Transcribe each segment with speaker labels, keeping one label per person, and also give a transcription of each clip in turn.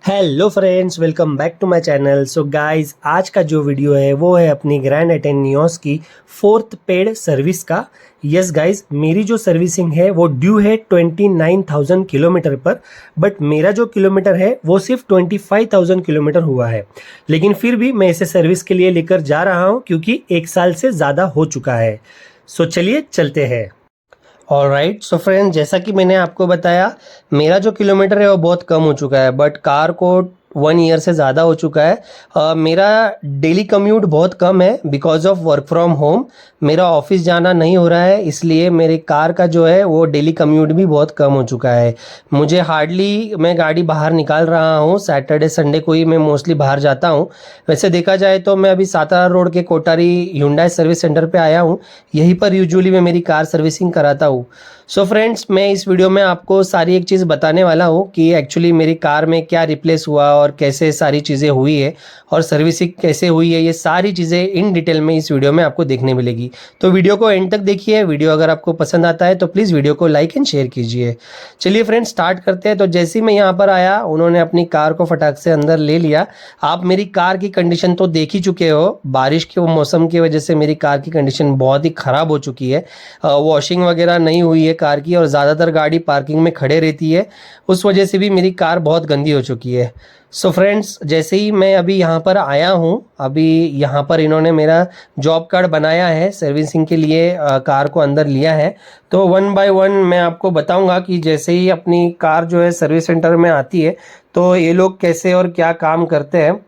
Speaker 1: Hello friends, welcome back to my channel. So guys, आज का जो वीडियो है वो है अपनी ग्रैंड आई10 नियोस की 4th पेड सर्विस का। यस गाइस, मेरी जो सर्विसिंग है वो ड्यू है 29,000 किलोमीटर पर, बट मेरा जो किलोमीटर है वो सिर्फ 25,000 किलोमीटर हुआ है। लेकिन फिर भी मैं इसे सर्विस के लिए लेकर जा रहा हूँ क्योंकि 1 साल से ज़्यादा हो चुका है। सो चलिए चलते हैं। ऑलराइट, सो फ्रेंड, जैसा कि मैंने आपको बताया, मेरा जो किलोमीटर है वो बहुत कम हो चुका है, बट कार को 1 ईयर से ज़्यादा हो चुका है। मेरा डेली कम्यूट बहुत कम है because of work from home. मेरा ऑफिस जाना नहीं हो रहा है, इसलिए मेरी कार का जो है वो डेली कम्यूट भी बहुत कम हो चुका है। मुझे हार्डली मैं गाड़ी बाहर निकाल रहा हूँ, सैटरडे संडे को ही मैं मोस्टली बाहर जाता हूँ। वैसे देखा जाए तो मैं अभी सातारा रोड के कोटारी Hyundai सर्विस सेंटर पे आया हूँ। यहीं पर यूजुअली मैं मेरी कार सर्विसिंग कराता हूँ। सो फ्रेंड्स, मैं इस वीडियो में आपको सारी एक चीज़ बताने वाला हूँ कि एक्चुअली मेरी कार में क्या रिप्लेस हुआ और कैसे सारी चीज़ें हुई है और सर्विसिंग कैसे हुई है। ये सारी चीज़ें इन डिटेल में इस वीडियो में आपको देखने मिलेगी। तो वीडियो को एंड तक देखिए। वीडियो अगर आपको पसंद आता है तो प्लीज़ वीडियो को लाइक एंड शेयर कीजिए। चलिए फ्रेंड्स, स्टार्ट करते हैं। तो जैसे ही मैं यहाँ पर आया, उन्होंने अपनी कार को फटाक से अंदर ले लिया। आप मेरी कार की कंडीशन तो देख ही चुके हो। बारिश के मौसम की वजह से मेरी कार की कंडीशन बहुत ही ख़राब हो चुकी है। वॉशिंग वगैरह नहीं हुई है कार की और ज़्यादातर गाड़ी पार्किंग में खड़े रहती है। उस वजह से भी मेरी कार बहुत गंदी हो चुकी है। सो फ्रेंड्स, जैसे ही मैं अभी यहाँ पर आया हूँ, अभी यहाँ पर इन्होंने मेरा जॉब कार्ड बनाया है, सर्विसिंग के लिए कार को अंदर लिया है। तो 1 बाय 1 मैं आपको बताऊंगा कि जैसे ही अपनी कार जो है सर्विस सेंटर में आती है तो ये लोग कैसे और क्या काम करते हैं।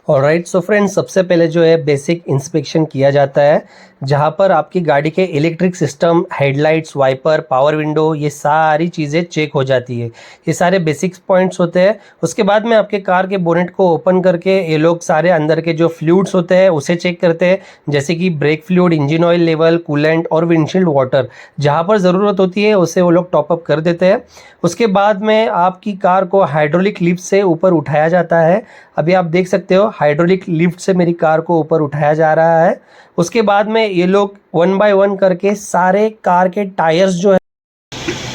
Speaker 1: ऑलराइट, सो फ्रेंड्स, सबसे पहले जो है बेसिक इंस्पेक्शन किया जाता है, जहाँ पर आपकी गाड़ी के electric system, headlights, wiper, power window, ये सारी चीज़ें चेक हो जाती है। ये सारे बेसिक्स पॉइंट्स होते हैं। उसके बाद में आपके कार के बोनेट को ओपन करके ये लोग सारे अंदर के जो फ्लूइड्स होते हैं उसे चेक करते हैं, जैसे कि brake fluid, engine oil level, coolant और विंडशील्ड वाटर। जहाँ पर ज़रूरत होती है उसे वो लोग टॉपअप कर देते हैं। उसके बाद में आपकी कार को हाइड्रोलिक लिफ्ट से ऊपर उठाया जाता है। अभी आप देख सकते हो, हाइड्रोलिक लिफ्ट से मेरी कार को ऊपर उठाया जा रहा है। उसके बाद में ये लोग 1 बाय 1 करके सारे कार के टायर्स जो है,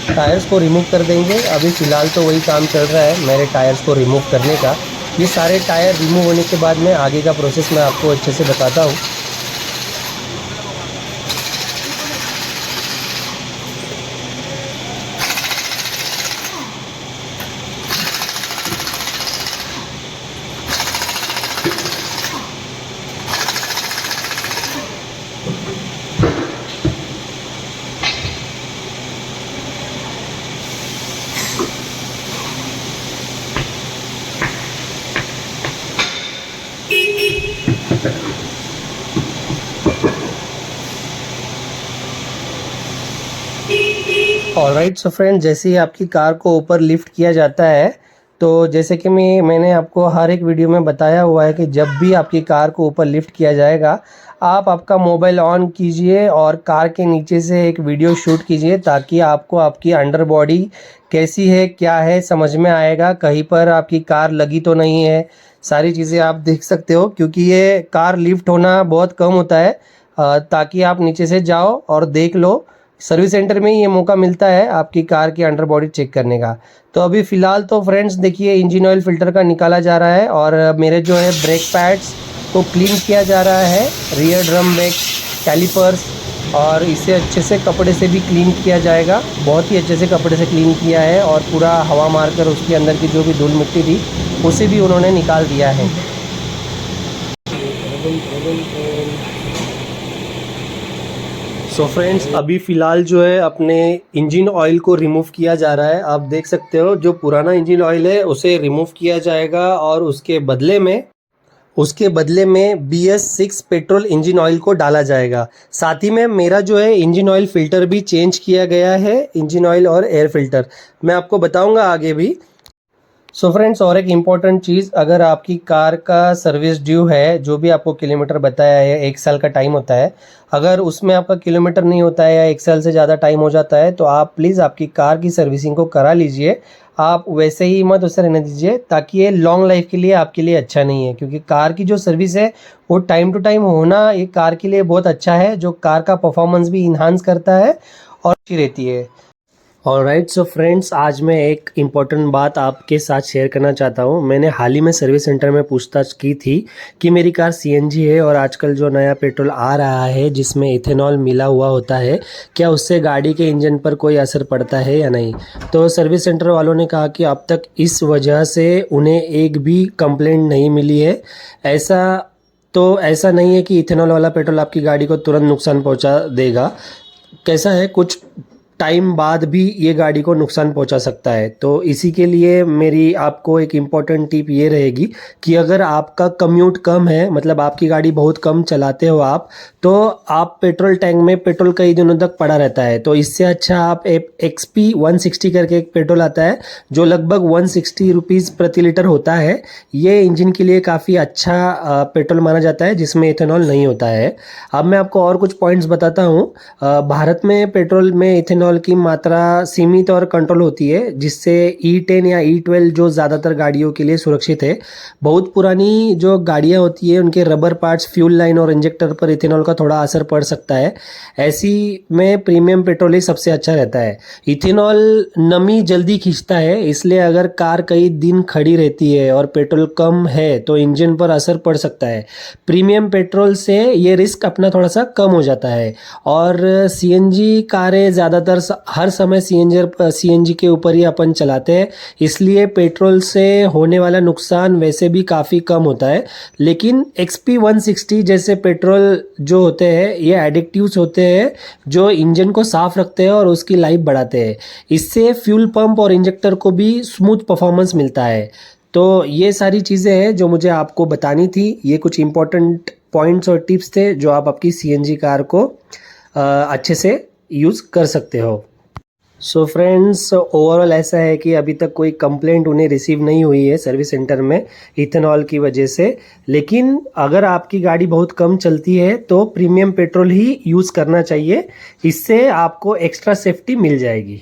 Speaker 1: टायर्स को रिमूव कर देंगे। अभी फ़िलहाल तो वही काम चल रहा है मेरे टायर्स को रिमूव करने का। ये सारे टायर रिमूव होने के बाद में आगे का प्रोसेस मैं आपको अच्छे से बताता हूँ। ऑलराइट, सो फ्रेंड, जैसे ही आपकी कार को ऊपर लिफ्ट किया जाता है, तो जैसे कि मैंने आपको हर एक वीडियो में बताया हुआ है कि जब भी आपकी कार को ऊपर लिफ्ट किया जाएगा, आप आपका मोबाइल ऑन कीजिए और कार के नीचे से एक वीडियो शूट कीजिए, ताकि आपको आपकी अंडर बॉडी कैसी है, क्या है, समझ में आएगा। कहीं पर आपकी कार लगी तो नहीं है, सारी चीज़ें आप देख सकते हो, क्योंकि ये कार लिफ्ट होना बहुत कम होता है। ताकि आप नीचे से जाओ और देख लो। सर्विस सेंटर में ही ये मौका मिलता है आपकी कार की अंडर बॉडी चेक करने का। तो अभी फ़िलहाल तो फ्रेंड्स देखिए, इंजन ऑयल फ़िल्टर का निकाला जा रहा है और मेरे जो है ब्रेक पैड्स को क्लीन किया जा रहा है, रियर ड्रम ब्रेक, कैलिपर्स, और इसे अच्छे से कपड़े से भी क्लीन किया जाएगा। बहुत ही अच्छे से कपड़े से क्लीन किया है और पूरा हवा मारकर उसके अंदर की जो भी धूल मिट्टी थी उसे भी उन्होंने निकाल दिया है। सो फ्रेंड्स, अभी फ़िलहाल जो है अपने इंजन ऑयल को रिमूव किया जा रहा है। आप देख सकते हो, जो पुराना इंजन ऑयल है उसे रिमूव किया जाएगा और उसके बदले में BS6 पेट्रोल इंजन ऑयल को डाला जाएगा। साथ ही में मेरा जो है इंजन ऑयल फ़िल्टर भी चेंज किया गया है, इंजन ऑयल और एयर फ़िल्टर मैं आपको बताऊंगा आगे भी। सो फ्रेंड्स, और एक इम्पॉर्टेंट चीज़, अगर आपकी कार का सर्विस ड्यू है, जो भी आपको किलोमीटर बताया है, 1 साल का टाइम होता है, अगर उसमें आपका किलोमीटर नहीं होता है या 1 साल से ज़्यादा टाइम हो जाता है, तो आप प्लीज़ आपकी कार की सर्विसिंग को करा लीजिए। आप वैसे ही मत उसे रहने दीजिए, ताकि ये लॉन्ग लाइफ के लिए आपके लिए अच्छा नहीं है। क्योंकि कार की जो सर्विस है वो टाइम टू टाइम होना ये कार के लिए बहुत अच्छा है, जो कार का परफॉर्मेंस भी इन्हांस करता है और अच्छी रहती है। ऑलराइट सो फ्रेंड्स, आज मैं एक इम्पॉर्टेंट बात आपके साथ शेयर करना चाहता हूँ। मैंने हाल ही में सर्विस सेंटर में पूछताछ की थी कि मेरी कार सीएनजी है और आजकल जो नया पेट्रोल आ रहा है जिसमें इथेनॉल मिला हुआ होता है, क्या उससे गाड़ी के इंजन पर कोई असर पड़ता है या नहीं। तो सर्विस सेंटर वालों ने कहा कि अब तक इस वजह से उन्हें एक भी कंप्लेंट नहीं मिली है। ऐसा नहीं है कि इथेनॉल वाला पेट्रोल आपकी गाड़ी को तुरंत नुकसान पहुंचा देगा। कैसा है, कुछ टाइम बाद भी ये गाड़ी को नुकसान पहुंचा सकता है। तो इसी के लिए मेरी आपको एक इम्पॉर्टेंट टिप ये रहेगी कि अगर आपका कम्यूट कम है, मतलब आपकी गाड़ी बहुत कम चलाते हो आप, तो आप पेट्रोल टैंक में पेट्रोल कई दिनों तक पड़ा रहता है। तो इससे अच्छा आप XP 160 करके एक पेट्रोल आता है जो लगभग 160 रुपीज़ प्रति लीटर होता है। ये इंजन के लिए काफ़ी अच्छा पेट्रोल माना जाता है जिसमें इथेनॉल नहीं होता है। अब मैं आपको और कुछ पॉइंट्स बताता हूँ। भारत में पेट्रोल में इथेनॉल की मात्रा सीमित और कंट्रोल होती है, जिससे E10 या E12 जो ज़्यादातर गाड़ियों के लिए सुरक्षित है। बहुत पुरानी जो गाड़ियाँ होती है उनके रबर पार्ट्स, फ्यूल लाइन और इंजेक्टर पर इथेनॉल का थोड़ा असर पड़ सकता है। ऐसी में प्रीमियम पेट्रोल ही सबसे अच्छा रहता है। इथेनॉल नमी जल्दी खींचता है, इसलिए अगर कार कई दिन खड़ी रहती है और पेट्रोल कम है तो इंजन पर असर पड़ सकता है। प्रीमियम पेट्रोल से ये रिस्क अपना थोड़ा सा कम हो जाता है। और सीएनजी कारें ज़्यादातर हर समय सीएनजी के ऊपर ही अपन चलाते हैं, इसलिए पेट्रोल से होने वाला नुकसान वैसे भी काफ़ी कम होता है। लेकिन XP 160 जैसे पेट्रोल जो होते हैं ये एडिक्टिव्स होते हैं जो इंजन को साफ रखते हैं और उसकी लाइफ बढ़ाते हैं। इससे फ्यूल पंप और इंजेक्टर को भी स्मूथ परफॉर्मेंस मिलता है। तो ये सारी चीज़ें हैं जो मुझे आपको बतानी थी। ये कुछ इंपॉर्टेंट पॉइंट्स और टिप्स थे जो आप आपकी सीएनजी कार को अच्छे से यूज़ कर सकते हो। सो फ्रेंड्स, ओवरऑल ऐसा है कि अभी तक कोई कंप्लेंट उन्हें रिसीव नहीं हुई है सर्विस सेंटर में इथेनॉल की वजह से। लेकिन अगर आपकी गाड़ी बहुत कम चलती है तो प्रीमियम पेट्रोल ही यूज़ करना चाहिए, इससे आपको एक्स्ट्रा सेफ्टी मिल जाएगी।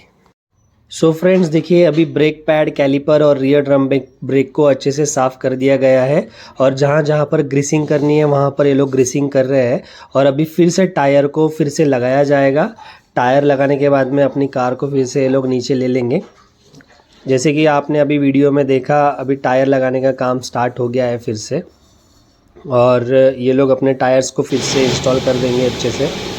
Speaker 1: सो फ्रेंड्स, देखिए अभी ब्रेक पैड, कैलिपर और रियर ड्रम ब्रेक को अच्छे से साफ़ कर दिया गया है और जहाँ जहाँ पर ग्रीसिंग करनी है वहाँ पर ये लोग ग्रीसिंग कर रहे हैं। और अभी फिर से टायर को फिर से लगाया जाएगा। टायर लगाने के बाद में अपनी कार को फिर से ये लोग नीचे ले लेंगे। जैसे कि आपने अभी वीडियो में देखा, अभी टायर लगाने का काम स्टार्ट हो गया है फिर से, और ये लोग अपने टायर्स को फिर से इंस्टॉल कर देंगे अच्छे से।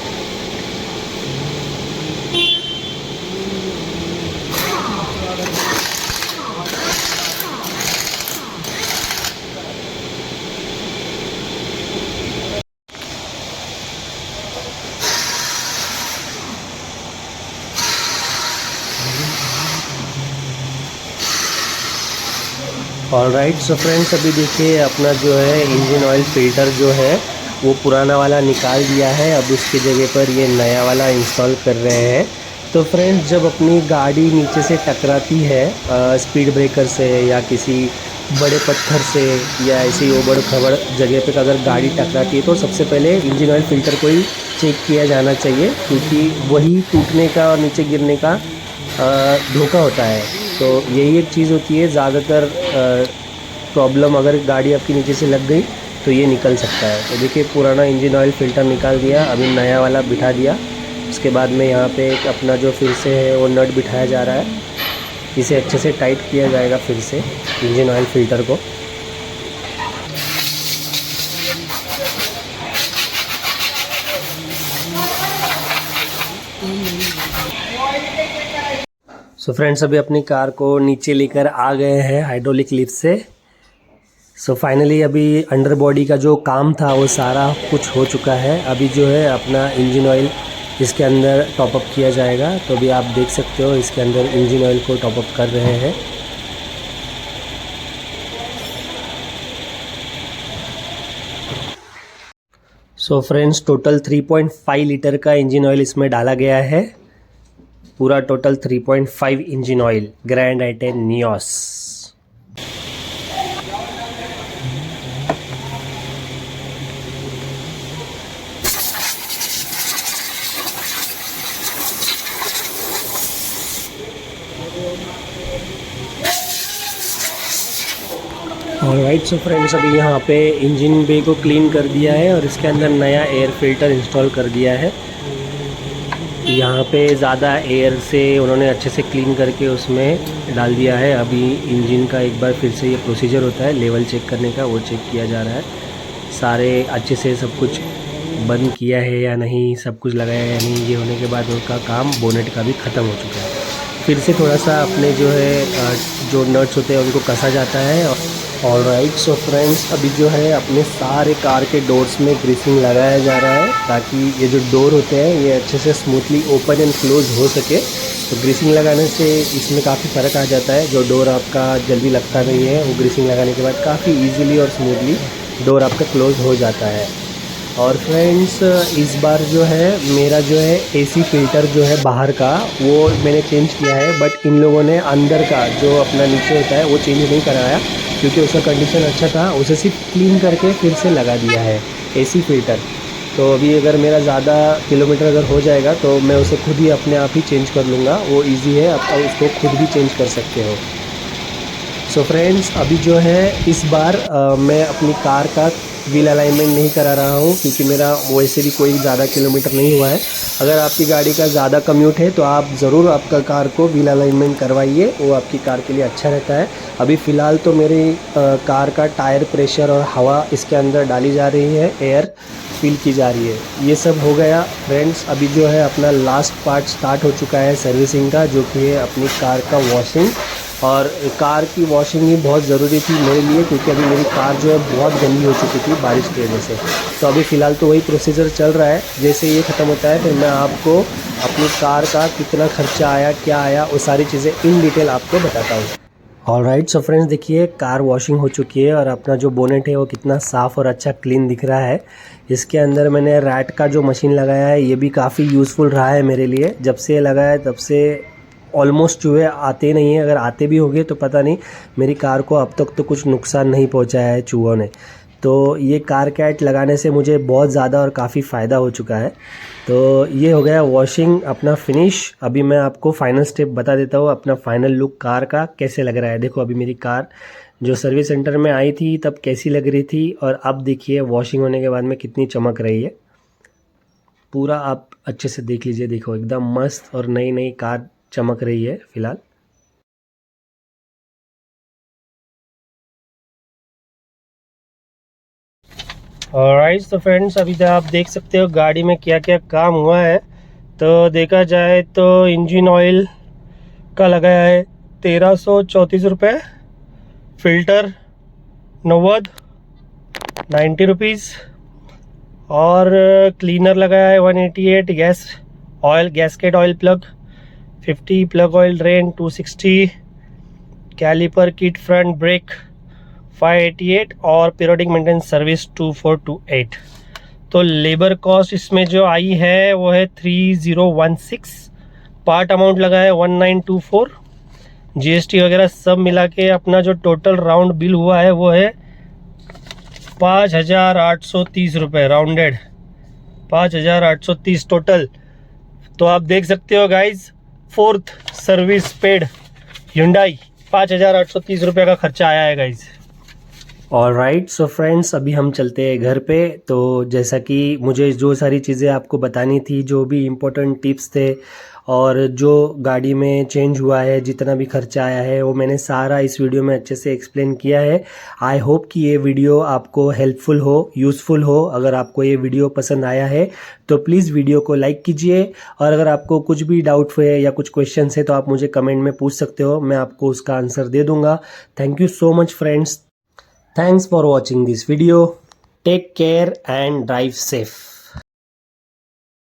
Speaker 1: ऑलराइट सो फ्रेंड्स, अभी देखिए अपना जो है इंजन ऑयल फ़िल्टर जो है वो पुराना वाला निकाल दिया है। अब उसकी जगह पर ये नया वाला इंस्टॉल कर रहे हैं। तो फ्रेंड्स, जब अपनी गाड़ी नीचे से टकराती है स्पीड ब्रेकर से या किसी बड़े पत्थर से या ऐसी ओबड़ खबड़ जगह पे अगर गाड़ी टकराती है तो सबसे पहले इंजन ऑयल फ़िल्टर को ही चेक किया जाना चाहिए, क्योंकि वही टूटने का और नीचे गिरने का धोखा होता है। तो यही एक चीज़ होती है, ज़्यादातर प्रॉब्लम अगर गाड़ी आपकी नीचे से लग गई तो ये निकल सकता है। तो देखिए पुराना इंजन ऑयल फ़िल्टर निकाल दिया, अभी नया वाला बिठा दिया। उसके बाद में यहाँ पे एक अपना जो फिर से है वो नट बिठाया जा रहा है। इसे अच्छे से टाइट किया जाएगा फिर से इंजन ऑयल फ़िल्टर को। सो फ्रेंड्स, अभी अपनी कार को नीचे लेकर आ गए हैं हाइड्रोलिक लिफ्ट से। सो फाइनली अभी अंडर बॉडी का जो काम था वो सारा कुछ हो चुका है। अभी जो है अपना इंजन ऑयल इसके अंदर टॉपअप किया जाएगा। तो अभी आप देख सकते हो इसके अंदर इंजन ऑयल को टॉपअप कर रहे हैं। सो फ्रेंड्स, टोटल 3.5 लीटर का इंजन ऑयल इसमें डाला गया है। पूरा total 3.5 engine oil grand i10 Nios. Alright so friends, अभी यहाँ पे इंजन बे को क्लीन कर दिया है और इसके अंदर नया एयर फिल्टर इंस्टॉल कर दिया है। यहाँ पे ज़्यादा एयर से उन्होंने अच्छे से क्लीन करके उसमें डाल दिया है। अभी इंजन का एक बार फिर से ये प्रोसीजर होता है लेवल चेक करने का, वो चेक किया जा रहा है। सारे अच्छे से सब कुछ बंद किया है या नहीं, सब कुछ लगाया है या नहीं, ये होने के बाद उनका काम बोनेट का भी ख़त्म हो चुका है। फिर से थोड़ा सा अपने जो है जो नट्स होते हैं उनको कसा जाता है। और राइट, सो फ्रेंड्स, अभी जो है अपने सारे कार के डोर्स में ग्रीसिंग लगाया जा रहा है ताकि ये जो डोर होते हैं ये अच्छे से स्मूथली ओपन एंड क्लोज हो सके। तो ग्रीसिंग लगाने से इसमें काफ़ी फ़र्क आ जाता है। जो डोर आपका जल्दी लगता नहीं है, वो ग्रीसिंग लगाने के बाद काफ़ी ईजीली और स्मूथली डोर आपका क्लोज हो जाता है। और फ्रेंड्स, इस बार जो है मेरा जो है एसी फ़िल्टर जो है बाहर का वो मैंने चेंज किया है, बट इन लोगों ने अंदर का जो अपना नीचे होता है वो चेंज नहीं कराया क्योंकि उसका कंडीशन अच्छा था। उसे सिर्फ क्लीन करके फिर से लगा दिया है एसी फ़िल्टर। तो अभी अगर मेरा ज़्यादा किलोमीटर अगर हो जाएगा तो मैं उसे खुद ही अपने आप ही चेंज कर लूँगा। वो ईजी है, आप उसको खुद भी चेंज कर सकते हो। सो फ्रेंड्स, अभी जो है इस बार मैं अपनी कार का व्हील अलाइनमेंट नहीं करा रहा हूँ क्योंकि मेरा वैसे भी कोई ज़्यादा किलोमीटर नहीं हुआ है। अगर आपकी गाड़ी का ज़्यादा कम्यूट है तो आप ज़रूर आपका कार को व्हील अलाइनमेंट करवाइए, वो आपकी कार के लिए अच्छा रहता है। अभी फ़िलहाल तो मेरी कार का टायर प्रेशर और हवा इसके अंदर डाली जा रही है, एयर फील की जा रही है। ये सब हो गया फ्रेंड्स। अभी जो है अपना लास्ट पार्ट स्टार्ट हो चुका है सर्विसिंग का, जो कि है अपनी कार का वॉशिंग। और कार की वॉशिंग ही बहुत ज़रूरी थी मेरे लिए क्योंकि अभी मेरी कार जो है बहुत गंदी हो चुकी थी बारिश की वजह से। तो अभी फ़िलहाल तो वही प्रोसीजर चल रहा है। जैसे ये ख़त्म होता है फिर मैं आपको अपनी कार का कितना खर्चा आया, क्या आया, वो सारी चीज़ें इन डिटेल आपको बताता हूँ। ऑलराइट, सो फ्रेंड्स, देखिए कार वॉशिंग हो चुकी है और अपना जो बोनेट है वो कितना साफ़ और अच्छा क्लीन दिख रहा है। इसके अंदर मैंने रैट का जो मशीन लगाया है ये भी काफ़ी यूज़फुल रहा है मेरे लिए। जब से ये लगा है तब से ऑलमोस्ट चूहे आते नहीं हैं, अगर आते भी होंगे तो पता नहीं, मेरी कार को अब तक तो कुछ नुकसान नहीं पहुंचाया है चूहों ने। तो ये कार कैट लगाने से मुझे बहुत ज़्यादा और काफ़ी फ़ायदा हो चुका है। तो ये हो गया वॉशिंग अपना फिनिश। अभी मैं आपको फाइनल स्टेप बता देता हूँ, अपना फाइनल लुक कार का कैसे लग रहा है। देखो अभी मेरी कार जो सर्विस सेंटर में आई थी तब कैसी लग रही थी और अब देखिए वॉशिंग होने के बाद में कितनी चमक रही है। पूरा आप अच्छे से देख लीजिए, देखो एकदम मस्त और नई नई कार चमक रही है फिलहाल। ऑलराइट, तो फ्रेंड्स, अभी तो आप देख सकते हो गाड़ी में क्या क्या काम हुआ है। तो देखा जाए तो इंजन ऑयल का लगाया है 1334 रुपये, फ़िल्टर 90 रुपीज़, और क्लीनर लगाया है 188, gas oil gasket oil plug 50, plug oil drain 260, caliper kit front brake 588 और पीरियोडिक मेंटेनेंस सर्विस 2428। तो लेबर कॉस्ट इसमें जो आई है वो है 3016। पार्ट अमाउंट लगा है 1924। जीएसटी वगैरह सब मिला के अपना जो टोटल राउंड बिल हुआ है वो है 5830 रुपये, राउंडेड 5830 टोटल। तो आप देख सकते हो guys, 4th service paid Hyundai 5830 रुपये का खर्चा आया है गाइज। ऑलराइट, सो फ्रेंड्स, अभी हम चलते हैं घर पे। तो जैसा कि मुझे जो सारी चीज़ें आपको बतानी थी, जो भी इम्पोर्टेंट टिप्स थे और जो गाड़ी में चेंज हुआ है, जितना भी खर्चा आया है, वो मैंने सारा इस वीडियो में अच्छे से एक्सप्लेन किया है। आई होप कि ये वीडियो आपको हेल्पफुल हो, यूज़फुल हो। अगर आपको ये वीडियो पसंद आया है तो प्लीज़ वीडियो को लाइक कीजिए, और अगर आपको कुछ भी डाउट है या कुछ क्वेश्चन है तो आप मुझे कमेंट में पूछ सकते हो, मैं आपको उसका आंसर दे दूँगा। Thank you so much friends. Thanks for watching this video. Take care and drive safe.